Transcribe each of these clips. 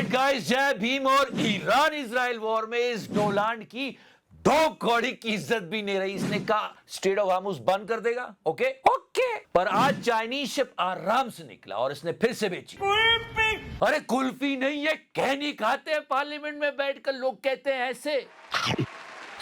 Alright guys, जय भीम। और Iran Israel war में इस डोनाल्ड की 2 कौड़ी की इज्जत भी नहीं रही। इसने कहा स्ट्रेट ऑफ हार्मुज बंद कर देगा। ओके ओके, पर आज चाइनीज शिप आराम से निकला और इसने फिर से बेची। अरे कुल्फी नहीं, ये कहनी खाते हैं पार्लियामेंट में बैठकर, लोग कहते हैं ऐसे।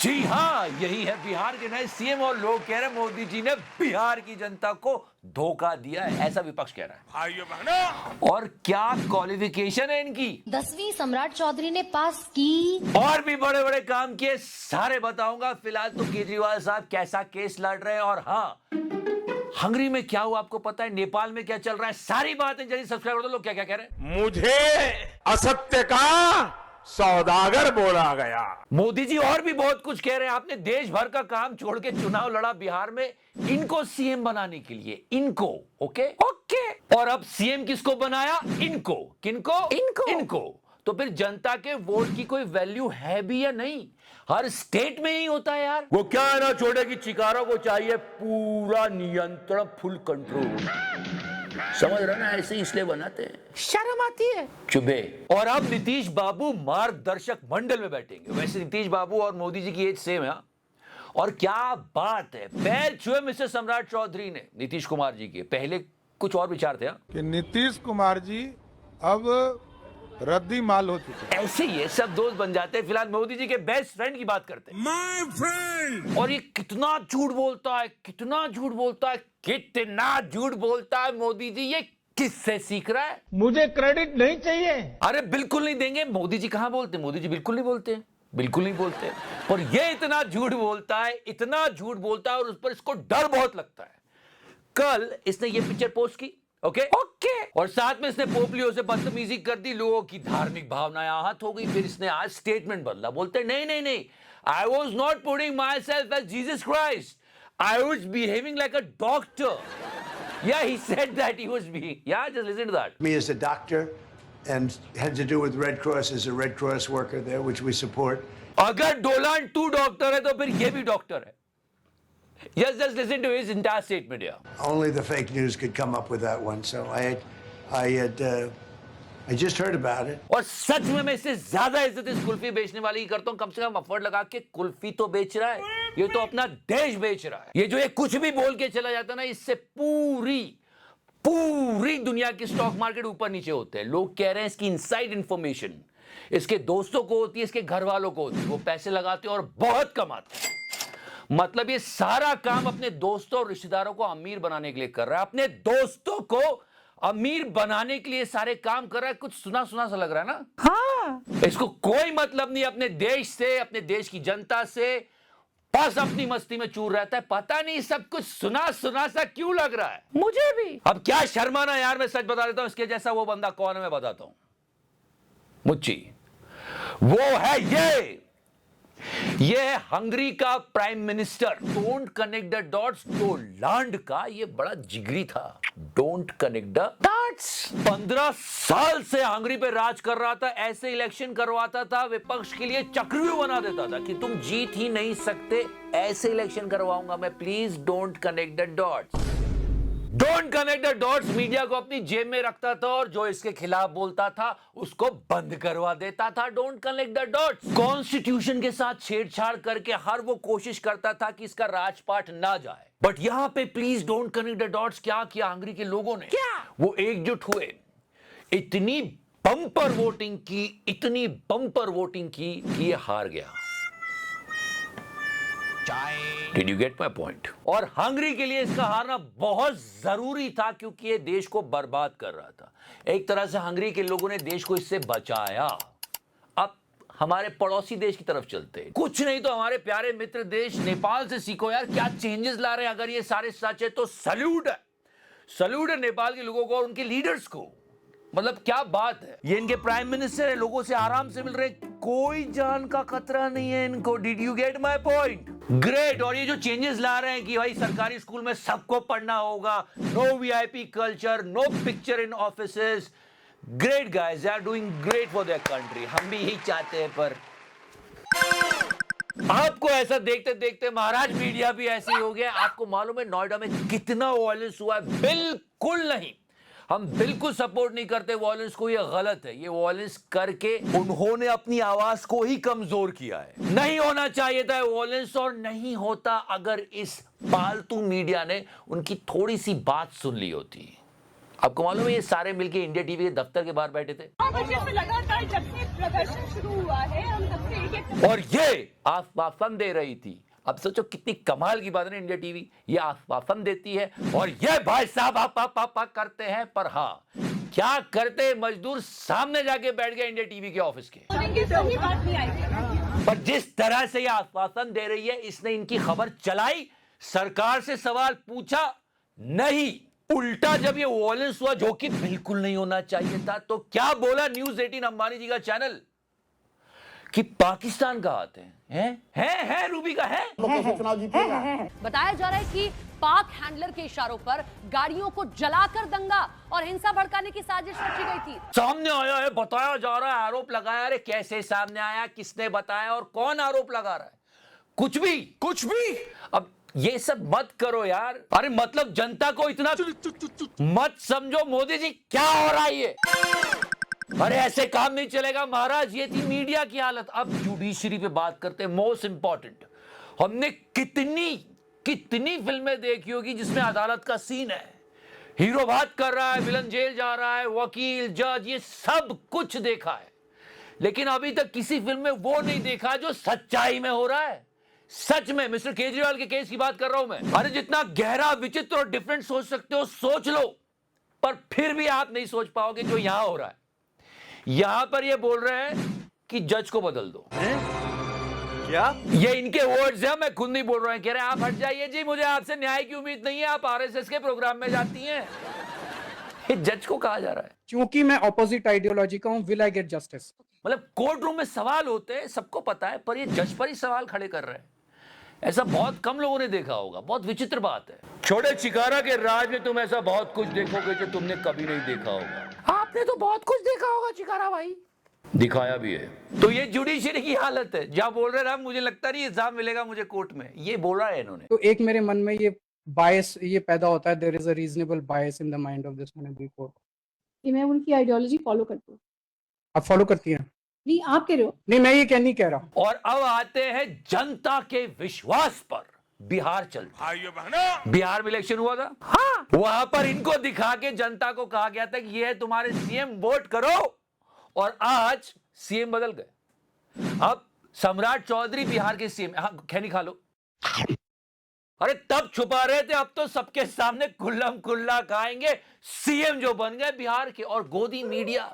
जी हाँ, यही है बिहार के नए सीएम और लोग कह रहे हैं मोदी जी ने बिहार की जनता को धोखा दिया है, ऐसा विपक्ष कह रहा है। भाइयों बहनों, और क्या क्वालिफिकेशन है इनकी? 10वीं सम्राट चौधरी ने पास की। और भी बड़े बड़े काम किए, सारे बताऊंगा। फिलहाल तो केजरीवाल साहब कैसा केस लड़ रहे हैं, और हाँ, हंगरी में क्या हुआ आपको पता है, नेपाल में क्या चल रहा है, सारी बातें जल्दी सब्सक्राइब कर दो। लोग क्या क्या कह रहे हैं। मुझे असत्य का सौदागर बोला गया। मोदी जी और भी बहुत कुछ कह रहे हैं। आपने देश भर का काम छोड़ के चुनाव लड़ा बिहार में इनको सीएम बनाने के लिए, इनको। ओके ओके, और अब सीएम किसको बनाया? इनको। किनको? इनको। तो फिर जनता के वोट की कोई वैल्यू है भी या नहीं? हर स्टेट में ही होता है यार। वो क्या है ना छोटे की चिकारों को चाहिए पूरा नियंत्रण, फुल कंट्रोल, समझ रहे ना, ऐसे इसलिए बनाते हैं, शर्म आती है चुबे। और अब नीतीश बाबू मार्गदर्शक मंडल में बैठेंगे। वैसे नीतीश बाबू और मोदी जी की एज सेम है। और क्या बात है, पैर छुए मिस्टर सम्राट चौधरी ने नीतीश कुमार जी के। पहले कुछ और विचार थे कि नीतीश कुमार जी अब रद्दी माल हो चुके हैं। ऐसे ही सब दोस्त बन जाते हैं। फिलहाल मोदी जी के बेस्ट फ्रेंड की बात करते हैं। My friend. और ये कितना झूठ बोलता है, कितना झूठ बोलता है, कितना झूठ बोलता है मोदी जी। ये किससे सीख रहा है? मुझे क्रेडिट नहीं चाहिए। अरे बिल्कुल नहीं देंगे। मोदी जी कहां बोलते? मोदी जी बिल्कुल नहीं बोलते, बिल्कुल नहीं बोलते। और ये इतना झूठ बोलता है, इतना झूठ बोलता है, और उस पर इसको डर बहुत लगता है। कल इसने ये पिक्चर पोस्ट की। ओके ओके, और साथ में इसने पोपलियो से बदतमीजी कर दी, लोगों की धार्मिक भावनाएं आहत हो गई। फिर इसने आज स्टेटमेंट बदला, बोलते नहीं नहीं नहीं, I was not putting myself as Jesus Christ, I was behaving like a doctor. Yeah, he said that he was being. Yeah, just listen to that. Me as a doctor and had to do with Red Cross as a Red Cross worker there, which we support. अगर Donald 2 doctor है तो फिर ये भी doctor है। Yes, just listen to his entire statement here. Only the fake news could come up with that one. So I just heard about it. और सच में मैं इससे ज्यादा इज्जत इस कुल्फी बेचने वाली की करता हूं। कम से कम अफर्ट लगा के कुल्फी तो बेच रहा है, ये तो अपना देश बेच रहा है। ये जो ये कुछ भी बोल के चला जाता ना, इससे पूरी दुनिया की स्टॉक मार्केट ऊपर नीचे होते हैं। लोग कह रहे हैं इसकी इनसाइड इंफॉर्मेशन इसके दोस्तों को होती है, इसके घर वालों को होती है। वो पैसे लगाते हैं और बहुत कमाते हैं। मतलब ये सारा काम अपने दोस्तों और रिश्तेदारों को अमीर बनाने के लिए कर रहा है। अपने दोस्तों को अमीर बनाने के लिए सारे काम कर रहा है। कुछ सुना सुना सा लग रहा है ना? हाँ। इसको कोई मतलब नहीं अपने देश से, अपने देश की जनता से, बस अपनी मस्ती में चूर रहता है। पता नहीं सब कुछ सुना सुना सा क्यों लग रहा है मुझे भी। अब क्या शर्माना यार, मैं सच बता देता हूं, इसके जैसा वो बंदा कौन है मैं बताता हूं। मुच्ची, वो है ये है हंगरी का prime minister. Don't connect the dots. Donald का ये बड़ा जिगरी था। Don't connect the dots. 15 साल से हंगरी पे राज कर रहा था, ऐसे इलेक्शन करवाता था, विपक्ष के लिए चक्रव्यूह बना देता था कि तुम जीत ही नहीं सकते, ऐसे इलेक्शन करवाऊंगा मैं। Please don't connect the dots. Don't connect the dots media को अपनी जेब में रखता था, और जो इसके खिलाफ बोलता था उसको बंद करवा देता था। Don't connect the dots. Constitution के साथ छेड़छाड़ करके हर वो कोशिश करता था कि इसका राजपाट ना जाए। बट यहां पे please don't connect the dots क्या किया हंगरी के लोगों ने? क्या वो एकजुट हुए, इतनी बम्पर वोटिंग की, इतनी बम्पर वोटिंग की कि ये हार गया। Did you get my point? और हंगरी के लिए इसका हारना बहुत जरूरी था, क्योंकि ये देश को बर्बाद कर रहा था। एक तरह से हंगरी के लोगों ने देश को इससे बचाया। अब हमारे पड़ोसी देश की तरफ चलते हैं। कुछ नहीं तो हमारे प्यारे मित्र देश नेपाल से सीखो यार, क्या चेंजेस ला रहे हैं। अगर ये सारे सच है तो सल्यूट है नेपाल के लोगों को और उनके लीडर्स को। मतलब क्या बात है। ये इनके प्राइम मिनिस्टर है, लोगों से आराम से मिल रहे, कोई जान का खतरा नहीं है इनको। Did you get my point? Great. और ये जो चेंजेस ला रहे हैं कि भाई सरकारी स्कूल में सबको पढ़ना होगा, no VIP culture, no picture in offices. Great guys, they are doing great for their country. हम भी यही चाहते हैं। पर आपको ऐसा देखते देखते महाराज मीडिया भी ऐसे ही हो गया। आपको मालूम है नोएडा में कितना वायलेंस हुआ है? बिल्कुल नहीं। हम बिल्कुल सपोर्ट नहीं करते वॉयलेंस को, ये गलत है। ये वॉयलेंस करके उन्होंने अपनी आवाज को ही कमजोर किया है। नहीं होना चाहिए था वॉयलेंस, और नहीं होता अगर इस पालतू मीडिया ने उनकी थोड़ी सी बात सुन ली होती। आपको मालूम है ये सारे मिलके इंडिया टीवी के दफ्तर के बाहर बैठे थे, लगातार जब से प्रदर्शन शुरू हुआ है हम सबसे एक और ये आश्वासन दे रही थी। अब सोचो कितनी कमाल की बात है ना, इंडिया टीवी ये आश्वासन देती है और ये भाई साहब आप करते हैं। पर हाँ, क्या करते मजदूर सामने जाके बैठ गए इंडिया टीवी के ऑफिस के। सही बात नहीं आएगी। पर जिस तरह से ये आश्वासन दे रही है, इसने इनकी खबर चलाई, सरकार से सवाल पूछा नहीं, उल्टा जब ये वॉयलेंस हुआ जो कि बिल्कुल नहीं होना चाहिए था, तो क्या बोला न्यूज 18 अंबानी जी का चैनल कि पाकिस्तान का हाथ है रूबी का है। बताया जा रहा है कि पाक हैंडलर के इशारों पर गाड़ियों को जलाकर दंगा और हिंसा भड़काने की साजिश रची गई थी। सामने आया है, बताया जा रहा है, आरोप लगाया। अरे कैसे सामने आया, किसने बताया और कौन आरोप लगा रहा है? कुछ भी। अब ये सब मत करो यार। अरे मतलब जनता को इतना मत समझो। मोदी जी क्या हो रहा है ये? अरे ऐसे काम नहीं चलेगा महाराज। ये थी मीडिया की हालत। अब जुडिशरी पे बात करते हैं। मोस्ट इंपॉर्टेंट, हमने कितनी फिल्में देखी होगी जिसमें अदालत का सीन है, हीरो बात कर रहा है, विलन जेल जा रहा है, वकील, जज, ये सब कुछ देखा है, लेकिन अभी तक किसी फिल्म में वो नहीं देखा जो सच्चाई में हो रहा है। सच में मिस्टर केजरीवाल के केस की बात कर रहा हूं मैं। अरे जितना गहरा, विचित्र और डिफरेंट सोच सकते हो सोच लो, पर फिर भी आप नहीं सोच पाओगे जो यहां हो रहा है। यहां पर ये बोल रहे हैं कि जज को बदल दो। क्या? ये इनके वर्ड्स हैं, मैं खुद नहीं बोल रहा हूं। कह रहे हैं आप हट जाइए जी, मुझे आपसे न्याय की उम्मीद नहीं है, आप आरएसएस के प्रोग्राम में जाती हैं। ये जज को कहा जा रहा है क्योंकि मैं ऑपोजिट आइडियोलॉजी का हूं, विल आई गेट जस्टिस। मतलब कोर्ट रूम में सवाल होते हैं, सबको पता है, पर ये जज पर ही सवाल खड़े कर रहे हैं। ऐसा बहुत कम लोगों ने देखा होगा। बहुत विचित्र बात है। छोटे चिकारा के राज में तुम ऐसा बहुत कुछ देखोगे जो तुमने कभी नहीं देखा होगा। आपने तो बहुत कुछ देखा होगा चिकारा भाई, दिखाया भी है। तो ये जुडिशरी की हालत है, जहां बोल रहे हैं मुझे लगता नहीं एग्जाम मिलेगा मुझे कोर्ट में, ये बोला है इन्होंने। तो एक मेरे मन में ये बायस ये पैदा होता है, there is a reasonable bias in the mind of this honourable court कि मैं उनकी आइडियोलॉजी फॉलो करती हूँ। आप फॉलो करती हैं? नहीं, आप कह रहे हो। नहीं, मैं ये नहीं कह रहा। और अब आते हैं जनता के विश्वास पर। बिहार चलते, भाइयों बहनों, बिहार में इलेक्शन हुआ था। हाँ, वहां पर इनको दिखा के जनता को कहा गया था कि ये है तुम्हारे सीएम, वोट करो, और आज सीएम बदल गए। अब सम्राट चौधरी बिहार के सीएम। हाँ, खैनी खा लो। अरे तब छुपा रहे थे, अब तो सबके सामने खुल्लम खुल्ला खाएंगे। सीएम जो बन गए बिहार के, और गोदी मीडिया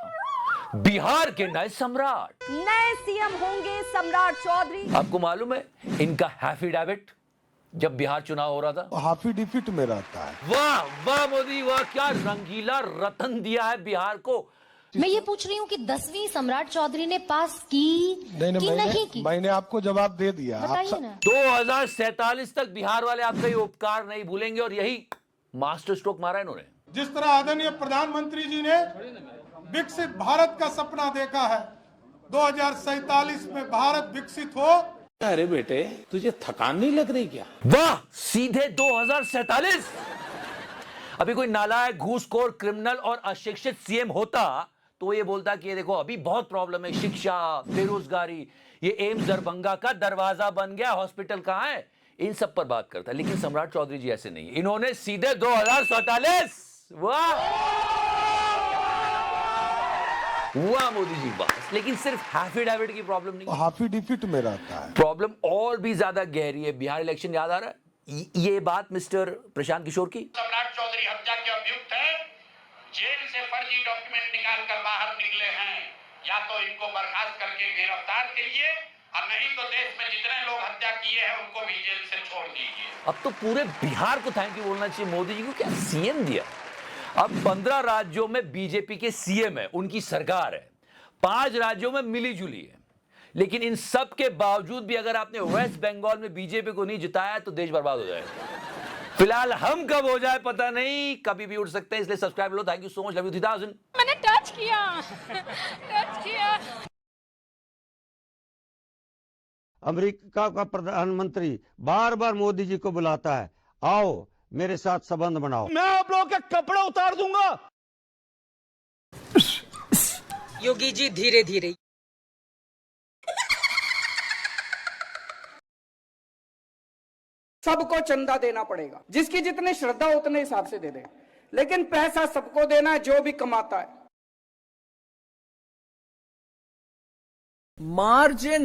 बिहार के नए सम्राट, नए सीएम होंगे सम्राट चौधरी। आपको मालूम है इनका एफिडेविट जब बिहार चुनाव हो रहा था, हाफी डिफिट में रहता है। वाह वाह मोदी वाह, क्या रंगीला रतन दिया है बिहार को। मैं ये पूछ रही हूँ कि 10वीं सम्राट चौधरी ने पास की नहीं की? मैंने आपको जवाब दे दिया। बताइए ना। 2047 तक बिहार वाले आपका ये उपकार नहीं भूलेंगे, और यही मास्टर स्ट्रोक मारा इन्होंने। जिस तरह आदरणीय प्रधानमंत्री जी ने विकसित भारत का सपना देखा है, 2047 में भारत विकसित हो। अरे बेटे, तुझे थकान नहीं लग रही क्या? वाह, सीधे 2047। अभी कोई नालायक, घूसखोर, क्रिमिनल और अशिक्षित सीएम होता तो ये बोलता कि ये देखो अभी बहुत प्रॉब्लम है, शिक्षा, बेरोजगारी, ये एम्स दरभंगा का दरवाजा बन गया, हॉस्पिटल कहां है, इन सब पर बात करता है। लेकिन सम्राट चौधरी जी ऐसे नहीं, इन्होंने सीधे 2047। वाह मोदी जी बस। लेकिन सिर्फ एफिडेविट की प्रॉब्लम नहीं, हाफी डिफिट में रहता है। प्रॉब्लम और भी ज्यादा गहरी है। बिहार इलेक्शन याद आ रहा है ये बात मिस्टर प्रशांत किशोर की। सम्राट चौधरी हत्या के अभियुक्त है, जेल से फर्जी डॉक्यूमेंट निकाल कर बाहर निकले हैं। या तो इनको बर्खास्त करके गिरफ्तार करिए, और नहीं तो देश में जितने लोग हत्या किए हैं उनको भी जेल से छोड़ दीजिए। अब तो पूरे बिहार को थैंक यू बोलना चाहिए मोदी जी को, क्या सीएम दिया। अब 15 राज्यों में बीजेपी के सीएम है, उनकी सरकार है, 5 राज्यों में मिली जुली है। लेकिन इन सब के बावजूद भी अगर आपने वेस्ट बंगाल में बीजेपी को नहीं जिताया तो देश बर्बाद हो जाएगा। फिलहाल हम कब हो जाए पता नहीं, कभी भी उड़ सकते हैं, इसलिए subscribe low. Thank you so much, love you 3000। मैंने टच किया। अमेरिका का प्रधानमंत्री बार बार मोदी जी को बुलाता है, आओ मेरे साथ संबंध बनाओ। मैं आप लोगों के कपड़े उतार दूंगा। योगी जी धीरे धीरे। सबको चंदा देना पड़ेगा, जिसकी जितनी श्रद्धा उतने हिसाब से दे दे, लेकिन पैसा सबको देना है जो भी कमाता है। मार्जिन